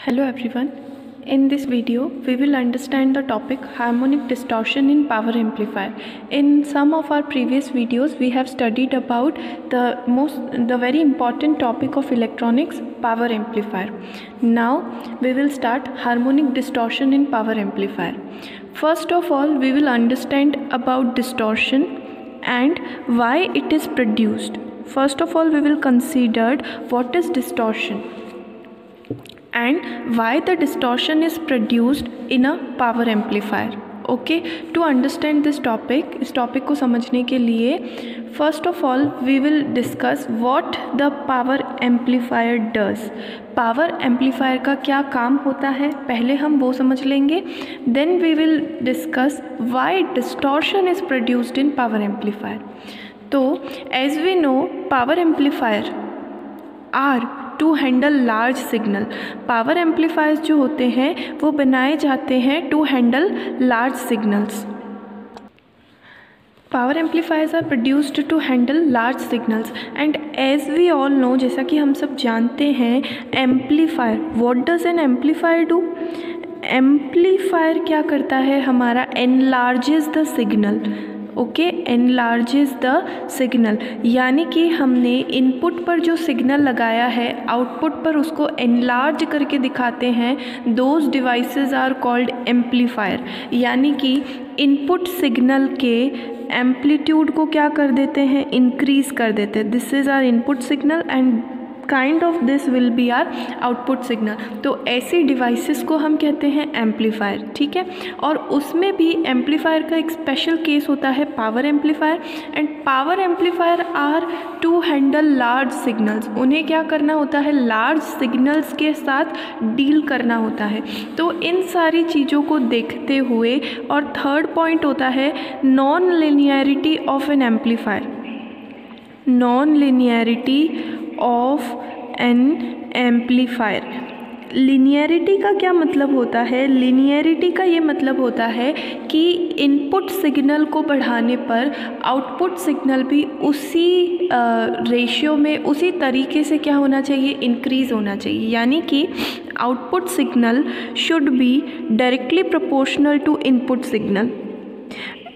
Hello everyone. In this video, we will understand the topic harmonic distortion in power amplifier. In some of our previous videos, we have studied about the very important topic of electronics, power amplifier. Now, we will start harmonic distortion in power amplifier. First of all, we will understand about distortion and why it is produced. First of all, we will consider what is distortion and why the distortion is produced in a power amplifier. Okay, to understand this topic, इस topic को समझने के लिए first of all we will discuss what the power amplifier does. Power amplifier का क्या काम होता है, पहले हम वो समझ लेंगे. Then we will discuss why distortion is produced in power amplifier. तो as we know, power amplifier are to handle large signal. Power amplifiers जो होते हैं वो बनाए जाते हैं to handle large signals. Power amplifiers are produced to handle large signals and as we all know, जैसा कि हम सब जानते हैं, amplifier, what does an amplifier do? Amplifier क्या करता है हमारा? Enlarges the signal. Okay, enlarges the signal, यानी कि हमने इनपुट पर जो सिग्नल लगाया है आउटपुट पर उसको एनलार्ज करके दिखाते हैं. Those devices are called amplifier. यानी कि इनपुट सिग्नल के एम्पलीट्यूड को क्या कर देते हैं? इंक्रीज कर देते हैं. This is our input signal and kind of this will be our output signal. तो ऐसी डिवाइसेस को हम कहते हैं एम्पलीफायर. ठीक है, और उसमें भी एम्पलीफायर का एक स्पेशल केस होता है power amplifier. And power amplifier are to handle large signals. उन्हें क्या करना होता है? लार्ज सिग्नल्स के साथ डील करना होता है. तो इन सारी चीज़ों को देखते हुए, और थर्ड पॉइंट होता है non linearity of N amplifier. Non linearity of N amplifier. Linearity का क्या मतलब होता है? लिनियरिटी का ये मतलब होता है कि इनपुट सिग्नल को बढ़ाने पर आउटपुट सिग्नल भी उसी रेशियो में, उसी तरीके से क्या होना चाहिए? इंक्रीज़ होना चाहिए. यानी कि output signal should be directly proportional to input signal.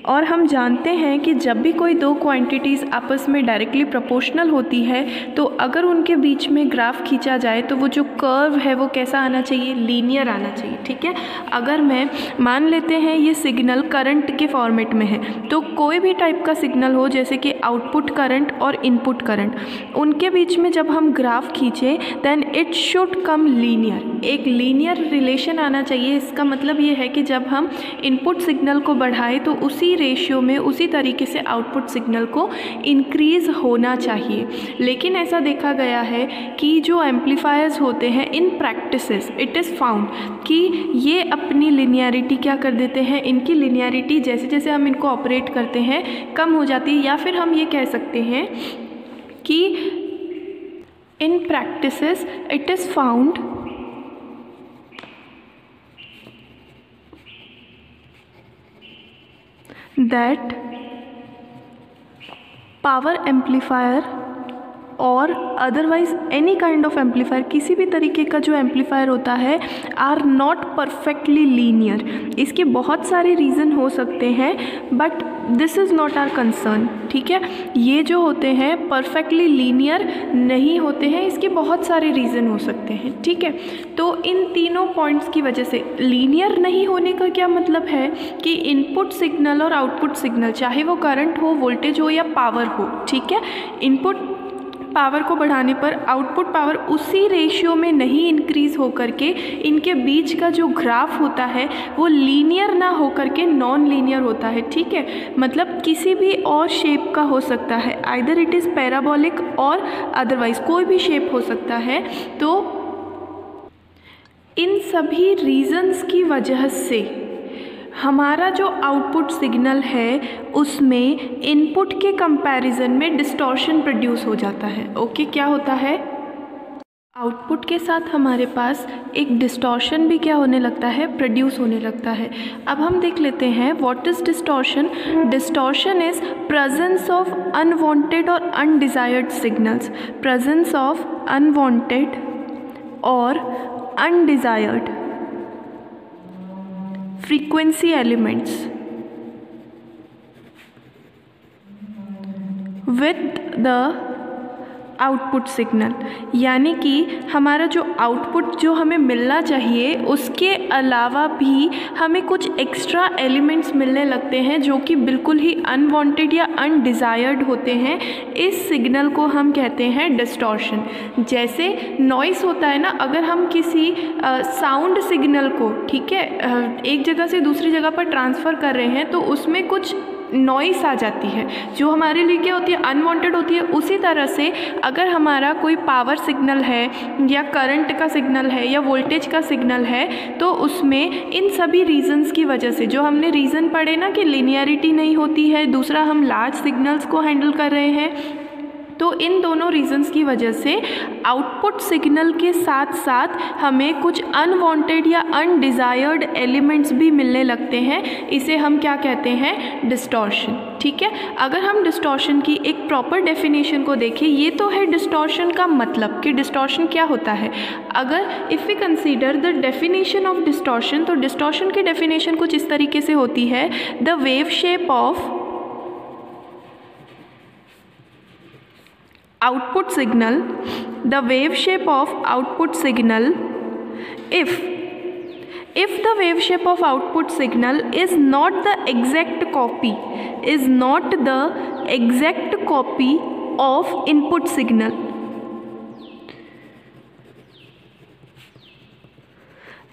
और हम जानते हैं कि जब भी कोई दो क्वांटिटीज़ आपस में डायरेक्टली प्रोपोर्शनल होती है तो अगर उनके बीच में ग्राफ खींचा जाए तो वो जो कर्व है वो कैसा आना चाहिए? लीनियर आना चाहिए. ठीक है, अगर मैं मान लेते हैं ये सिग्नल करंट के फॉर्मेट में है, तो कोई भी टाइप का सिग्नल हो, जैसे कि आउटपुट करंट और इनपुट करंट, उनके बीच में जब हम ग्राफ खींचें then it should come linear. एक लीनियर रिलेशन आना चाहिए. इसका मतलब ये है कि जब हम इनपुट सिग्नल को बढ़ाएं तो उसी रेशियो में, उसी तरीके से आउटपुट सिग्नल को इंक्रीज होना चाहिए. लेकिन ऐसा देखा गया है कि जो एम्पलीफायर्स होते हैं इन प्रैक्टिसेस इट इज़ फाउंड कि ये अपनी लिनियरिटी क्या कर देते हैं? इनकी लिनियरिटी जैसे जैसे हम इनको ऑपरेट करते हैं कम हो जाती है. या फिर हम ये कह सकते हैं कि in practices it is found that power amplifier और otherwise any kind of amplifier, किसी भी तरीके का जो एम्पलीफायर होता है, आर नॉट परफेक्टली लीनियर. इसके बहुत सारे रीज़न हो सकते हैं but this is not our concern. ठीक है, ये जो होते हैं परफेक्टली लीनियर नहीं होते हैं. इसके बहुत सारे रीज़न हो सकते हैं. ठीक है, तो इन तीनों पॉइंट्स की वजह से लीनियर नहीं होने का क्या मतलब है कि इनपुट सिग्नल और आउटपुट सिग्नल, चाहे वो करंट हो, वोल्टेज हो या पावर हो, ठीक है, इनपुट पावर को बढ़ाने पर आउटपुट पावर उसी रेशियो में नहीं इंक्रीज़ हो करके इनके बीच का जो ग्राफ होता है वो लीनियर ना हो करके नॉन लीनियर होता है. ठीक है, मतलब किसी भी और शेप का हो सकता है, आइदर इट इज़ पैराबोलिक और अदरवाइज कोई भी शेप हो सकता है. तो इन सभी रीजंस की वजह से हमारा जो आउटपुट सिग्नल है उसमें इनपुट के कंपैरिजन में डिस्टॉर्शन प्रोड्यूस हो जाता है. ओके, क्या होता है? आउटपुट के साथ हमारे पास एक डिस्टॉर्शन भी क्या होने लगता है? प्रोड्यूस होने लगता है. अब हम देख लेते हैं what is distortion. Distortion is presence of unwanted और undesired signals. Presence of unwanted और undesired frequency elements with the output signal, यानी कि हमारा जो आउटपुट जो हमें मिलना चाहिए उसके अलावा भी हमें कुछ एक्स्ट्रा एलिमेंट्स मिलने लगते हैं जो कि बिल्कुल ही अनवांटेड या अनडिज़ायर्ड होते हैं। इस सिग्नल को हम कहते हैं डिस्टॉर्शन। जैसे नॉइस होता है ना, अगर हम किसी साउंड सिग्नल को, ठीक है, एक जगह से दूसरी जगह पर ट्रांसफ़र कर रहे हैं तो उसमें कुछ नॉइस आ जाती है जो हमारे लिए क्या होती है, अनवांटेड होती है। उसी तरह से अगर हमारा कोई पावर सिग्नल है या करंट का सिग्नल है या वोल्टेज का सिग्नल है तो उसमें इन सभी रीजंस की वजह से, जो हमने रीज़न पढ़े ना कि लिनियरिटी नहीं होती है, दूसरा हम लार्ज सिग्नल्स को हैंडल कर रहे हैं, तो इन दोनों रीजंस की वजह से आउटपुट सिग्नल के साथ साथ हमें कुछ अनवांटेड या अनडिज़ायर्ड एलिमेंट्स भी मिलने लगते हैं। इसे हम क्या कहते हैं, डिस्टॉर्शन। ठीक है, अगर हम डिस्टॉर्शन की एक प्रॉपर डेफिनेशन को देखें, ये तो है डिस्टॉर्शन का मतलब कि डिस्टॉर्शन क्या होता है। अगर if we consider the definition of distortion, तो डिस्टॉर्शन की डेफिनेशन कुछ इस तरीके से होती है, the wave shape of output signal, the wave shape of output signal, if the wave shape of output signal is not the exact copy of input signal,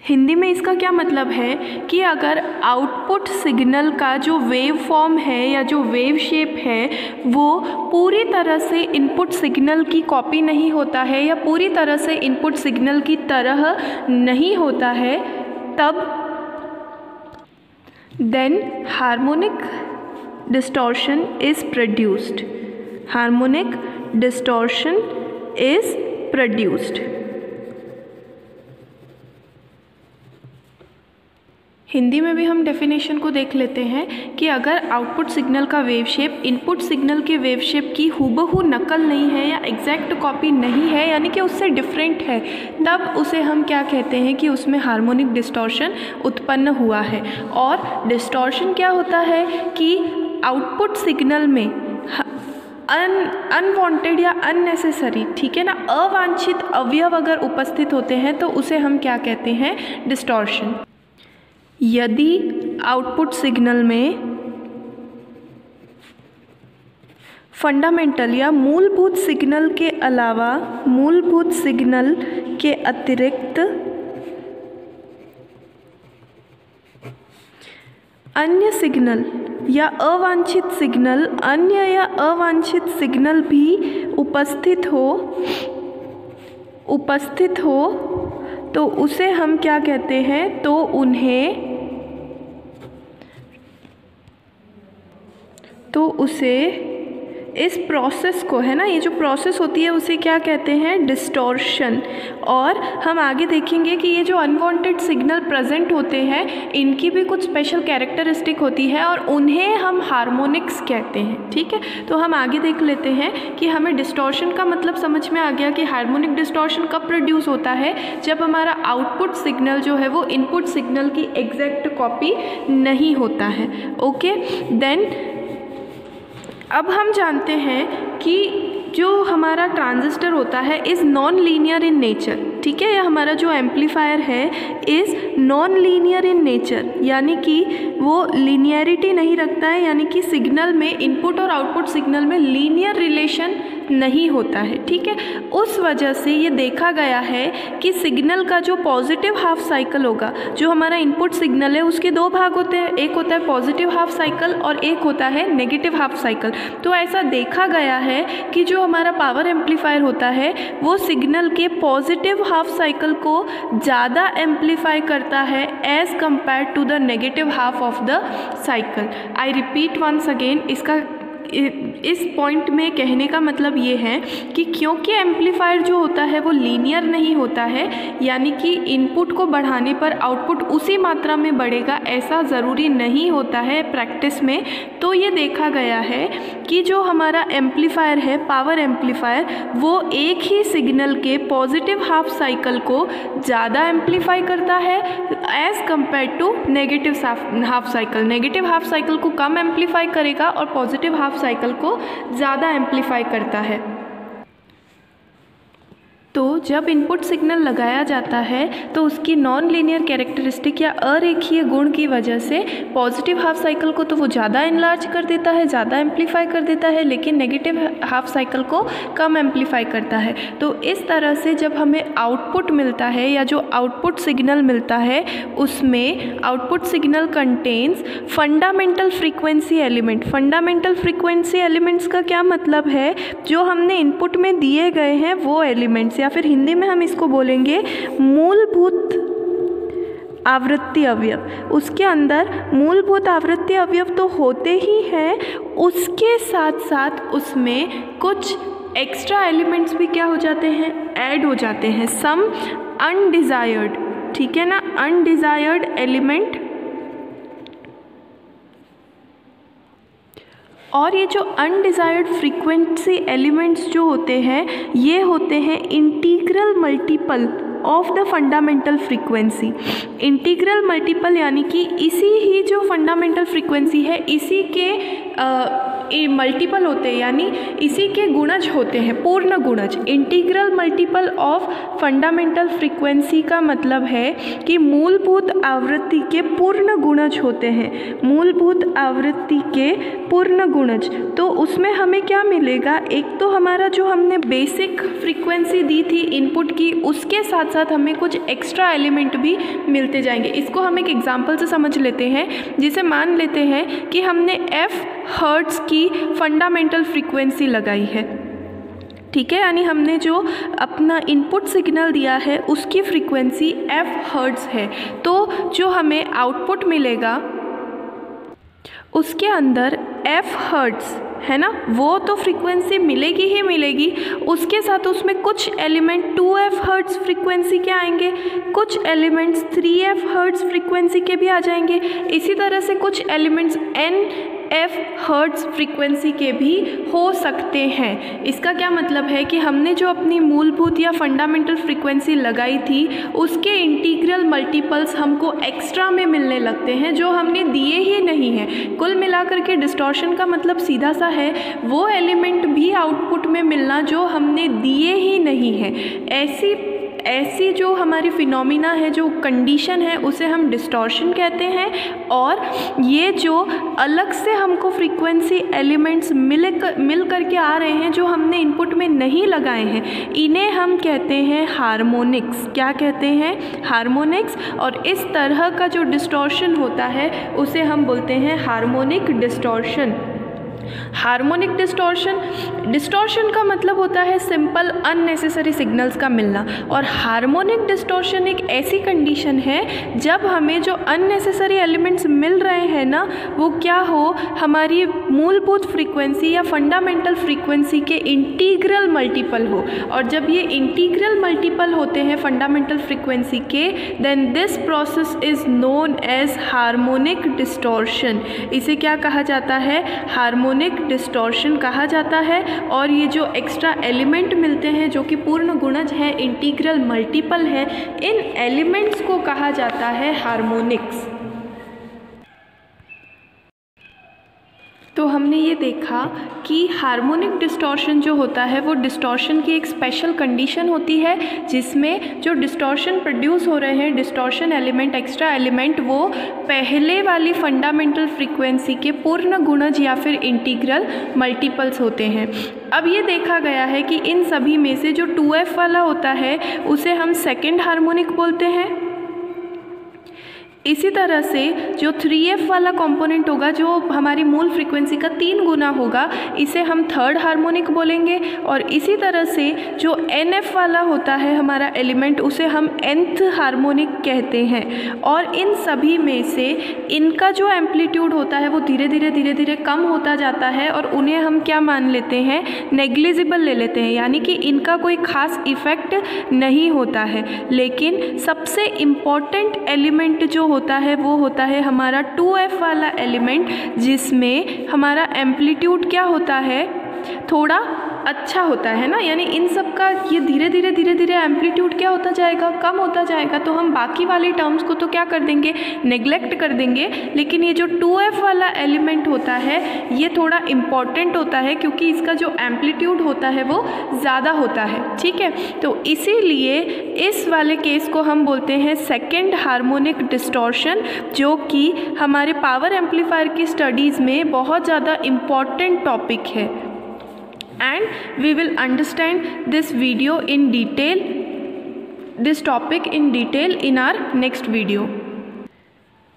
Hindi में इसका क्या मतलब है कि अगर आउटपुट सिग्नल का जो वेव फॉर्म है या जो वेव शेप है वो पूरी तरह से इनपुट सिग्नल की कॉपी नहीं होता है या पूरी तरह से इनपुट सिग्नल की तरह नहीं होता है, तब then harmonic distortion is produced. Harmonic distortion is produced. Hindi में भी हम डेफिनेशन को देख लेते हैं कि अगर आउटपुट सिग्नल का वेव शेप इनपुट सिग्नल के वेव शेप की हूबहू नकल नहीं है या एग्जैक्ट कॉपी नहीं है, यानी कि उससे डिफरेंट है, तब उसे हम क्या कहते हैं कि उसमें हार्मोनिक डिस्टॉर्शन उत्पन्न हुआ है। और डिस्टॉर्शन क्या होता है कि आउटपुट सिग्नल में अनवांटेड या अननेसेसरी, ठीक है ना, अवांछित अवयव अगर उपस्थित होते हैं तो उसे हम क्या कहते हैं, डिस्टॉर्शन। यदि आउटपुट सिग्नल में फंडामेंटल या मूलभूत सिग्नल के अलावा मूलभूत सिग्नल के अतिरिक्त अन्य सिग्नल या अवांछित सिग्नल, अन्य या अवांछित सिग्नल भी उपस्थित हो तो उसे हम क्या कहते हैं, तो उसे इस प्रोसेस को, है ना, ये जो प्रोसेस होती है उसे क्या कहते हैं, डिस्टॉर्शन। और हम आगे देखेंगे कि ये जो अनवांटेड सिग्नल प्रेजेंट होते हैं इनकी भी कुछ स्पेशल कैरेक्टरिस्टिक होती है और उन्हें हम हार्मोनिक्स कहते हैं। ठीक है, तो हम आगे देख लेते हैं कि हमें डिस्टॉर्शन का मतलब समझ में आ गया कि हार्मोनिक डिस्टॉर्शन कब प्रोड्यूस होता है, जब हमारा आउटपुट सिग्नल जो है वो इनपुट सिग्नल की एग्जैक्ट कॉपी नहीं होता है। ओके, देन अब हम जानते हैं कि जो हमारा ट्रांजिस्टर होता है is non linear in nature. ठीक है, या हमारा जो एम्पलीफायर है is non linear in nature, यानी कि वो लीनियरिटी नहीं रखता है, यानी कि सिग्नल में इनपुट और आउटपुट सिग्नल में लीनियर रिलेशन नहीं होता है। ठीक है, उस वजह से ये देखा गया है कि सिग्नल का जो पॉजिटिव हाफ साइकिल होगा, जो हमारा इनपुट सिग्नल है उसके दो भाग होते हैं, एक होता है पॉजिटिव हाफ साइकिल और एक होता है नेगेटिव हाफ साइकिल। तो ऐसा देखा गया है कि जो हमारा पावर एम्पलीफायर होता है वो सिग्नल के पॉजिटिव हाफ साइकिल को ज़्यादा एम्पलीफाई करता है as compare to the negative half of the cycle. I repeat once again, इसका इस पॉइंट में कहने का मतलब ये है कि क्योंकि एम्पलीफायर जो होता है वो लीनियर नहीं होता है, यानी कि इनपुट को बढ़ाने पर आउटपुट उसी मात्रा में बढ़ेगा, ऐसा ज़रूरी नहीं होता है प्रैक्टिस में। तो ये देखा गया है कि जो हमारा एम्पलीफायर है, पावर एम्पलीफायर, वो एक ही सिग्नल के पॉजिटिव हाफ साइकिल को ज़्यादा एम्पलीफाई करता है as compare to negative half cycle. Negative half cycle को कम एम्पलीफाई करेगा और पॉजिटिव हाफ साइकिल को ज़्यादा एम्पलीफाई करता है। तो जब इनपुट सिग्नल लगाया जाता है तो उसकी नॉन लीनियर कैरेक्टरिस्टिक या अरेखीय गुण की वजह से पॉजिटिव हाफ साइकिल को तो वो ज़्यादा इनलार्ज कर देता है, ज़्यादा एम्पलीफाई कर देता है, लेकिन नेगेटिव हाफ साइकिल को कम एम्पलीफाई करता है। तो इस तरह से जब हमें आउटपुट मिलता है या जो आउटपुट सिग्नल मिलता है उसमें output signal contains fundamental frequency element. Fundamental frequency elements का क्या मतलब है? जो हमने इनपुट में दिए गए हैं वो एलिमेंट्स, या फिर हिंदी में हम इसको बोलेंगे मूलभूत आवृत्ति अवयव। उसके अंदर मूलभूत आवृत्ति अवयव तो होते ही हैं, उसके साथ साथ उसमें कुछ एक्स्ट्रा एलिमेंट्स भी क्या हो जाते हैं, ऐड हो जाते हैं, सम अनडिज़ायर्ड, ठीक है ना, अनडिज़ायर्ड एलिमेंट। और ये जो अनडिज़ायर्ड फ्रीक्वेंसी एलिमेंट्स जो होते हैं ये होते हैं integral multiple of the fundamental frequency. Integral multiple यानी कि इसी ही जो फंडामेंटल फ्रीक्वेंसी है इसी के मल्टीपल होते हैं, यानी इसी के गुणज होते हैं, पूर्ण गुणज। Integral multiple of fundamental frequency का मतलब है कि मूलभूत आवृत्ति के पूर्ण गुणज होते हैं, मूलभूत आवृत्ति के पूर्ण गुणज। तो उसमें हमें क्या मिलेगा, एक तो हमारा जो हमने बेसिक फ्रीक्वेंसी दी थी इनपुट की, उसके साथ साथ हमें कुछ एक्स्ट्रा एलिमेंट भी मिलते जाएंगे। इसको हम एक एग्जांपल से समझ लेते हैं, जिसे मान लेते हैं कि हमने f हर्ट्ज़ की फंडामेंटल फ्रीक्वेंसी लगाई है, ठीक है, यानी हमने जो अपना इनपुट सिग्नल दिया है उसकी फ्रीक्वेंसी f हर्ट्ज़ है। तो जो हमें आउटपुट मिलेगा उसके अंदर f हर्ट्ज़ है ना, वो तो फ्रीक्वेंसी मिलेगी ही मिलेगी, उसके साथ उसमें कुछ एलिमेंट 2f हर्ट्ज़ फ्रीक्वेंसी के आएंगे, कुछ एलिमेंट्स 3f हर्ट्ज़ फ्रीक्वेंसी के भी आ जाएंगे, इसी तरह से कुछ एलिमेंट्स nf हर्ट्ज़ फ्रीक्वेंसी के भी हो सकते हैं। इसका क्या मतलब है कि हमने जो अपनी मूलभूत या फंडामेंटल फ्रीक्वेंसी लगाई थी उसके इंटीग्रल मल्टीपल्स हमको एक्स्ट्रा में मिलने लगते हैं जो हमने दिए ही नहीं हैं। कुल मिलाकर के डिस्टॉर्शन का मतलब सीधा सा है वो एलिमेंट भी आउटपुट में मिलना जो हमने दिए ही नहीं हैं। ऐसी जो हमारी फिनोमिना है, जो कंडीशन है, उसे हम डिस्टॉर्शन कहते हैं। और ये जो अलग से हमको फ्रीक्वेंसी एलिमेंट्स मिल करके आ रहे हैं जो हमने इनपुट में नहीं लगाए हैं, इन्हें हम कहते हैं हार्मोनिक्स। क्या कहते हैं? हार्मोनिक्स। और इस तरह का जो डिस्टॉर्शन होता है उसे हम बोलते हैं हार्मोनिक डिस्टॉर्शन। हार्मोनिक डिस्टॉर्शन का मतलब होता है सिंपल अननेसेसरी सिग्नल्स का मिलना। और हार्मोनिक डिस्टॉर्शन एक ऐसी कंडीशन है जब हमें जो अननेसेसरी एलिमेंट्स मिल रहे हैं ना, वो क्या हो, हमारी मूलभूत फ्रीक्वेंसी या फंडामेंटल फ्रीक्वेंसी के इंटीग्रल मल्टीपल हो। और जब ये इंटीग्रल मल्टीपल होते हैं फंडामेंटल फ्रीक्वेंसी के, then this process is known as harmonic distortion. इसे क्या कहा जाता है? हार्मोनिक डिस्टॉर्शन कहा जाता है। और ये जो एक्स्ट्रा एलिमेंट मिलते हैं जो कि पूर्ण गुणज है, इंटीग्रल मल्टीपल है, इन एलिमेंट्स को कहा जाता है हार्मोनिक्स। तो हमने ये देखा कि हार्मोनिक डिस्टॉर्शन जो होता है वो डिस्टॉर्शन की एक स्पेशल कंडीशन होती है जिसमें जो डिस्टॉर्शन प्रोड्यूस हो रहे हैं, डिस्टॉर्शन एलिमेंट, एक्स्ट्रा एलिमेंट, वो पहले वाली फंडामेंटल फ्रीक्वेंसी के पूर्ण गुणज या फिर इंटीग्रल मल्टीपल्स होते हैं। अब ये देखा गया है कि इन सभी में से जो 2f वाला होता है उसे हम सेकेंड हार्मोनिक बोलते हैं। इसी तरह से जो 3f वाला कंपोनेंट होगा, जो हमारी मूल फ्रीक्वेंसी का 3 गुना होगा, इसे हम थर्ड हार्मोनिक बोलेंगे। और इसी तरह से जो nf वाला होता है हमारा एलिमेंट, उसे हम nth हार्मोनिक कहते हैं। और इन सभी में से इनका जो एम्पलीट्यूड होता है वो धीरे धीरे कम होता जाता है और उन्हें हम क्या मान लेते हैं, नेग्लिजिबल ले लेते हैं, यानी कि इनका कोई खास इफ़ेक्ट नहीं होता है। लेकिन सबसे इम्पॉर्टेंट एलिमेंट जो होता है वो होता है हमारा 2f वाला एलिमेंट, जिसमें हमारा एम्पलीट्यूड क्या होता है, थोड़ा अच्छा होता है ना। यानी इन सब का ये धीरे धीरे एम्पलीट्यूड क्या होता जाएगा, कम होता जाएगा। तो हम बाकी वाली टर्म्स को तो क्या कर देंगे, नेग्लेक्ट कर देंगे। लेकिन ये जो 2f वाला एलिमेंट होता है ये थोड़ा इम्पॉर्टेंट होता है, क्योंकि इसका जो एम्पलीट्यूड होता है वो ज़्यादा होता है। ठीक है, तो इसीलिए इस वाले केस को हम बोलते हैं सेकेंड हार्मोनिक डिस्टॉर्शन, जो कि हमारे पावर एम्पलीफायर की स्टडीज़ में बहुत ज़्यादा इम्पॉर्टेंट टॉपिक है। And we will understand this topic in detail in our next video.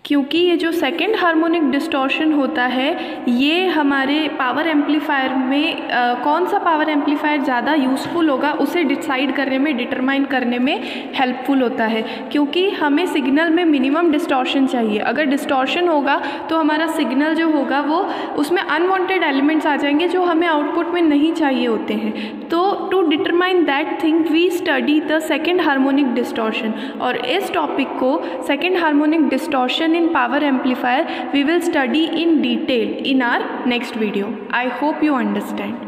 क्योंकि ये जो सेकेंड हार्मोनिक डिस्टॉर्शन होता है ये हमारे पावर एम्पलीफायर में कौन सा पावर एम्पलीफायर ज़्यादा यूज़फुल होगा उसे डिसाइड करने में, डिटरमाइन करने में हेल्पफुल होता है। क्योंकि हमें सिग्नल में मिनिमम डिस्टॉर्शन चाहिए। अगर डिस्टॉर्शन होगा तो हमारा सिग्नल जो होगा वो उसमें अनवांटेड एलिमेंट्स आ जाएंगे जो हमें आउटपुट में नहीं चाहिए होते हैं। तो to determine that thing we study the second harmonic distortion. और इस टॉपिक को second harmonic distortion in power amplifier we will study in detail in our next video. I hope you understand.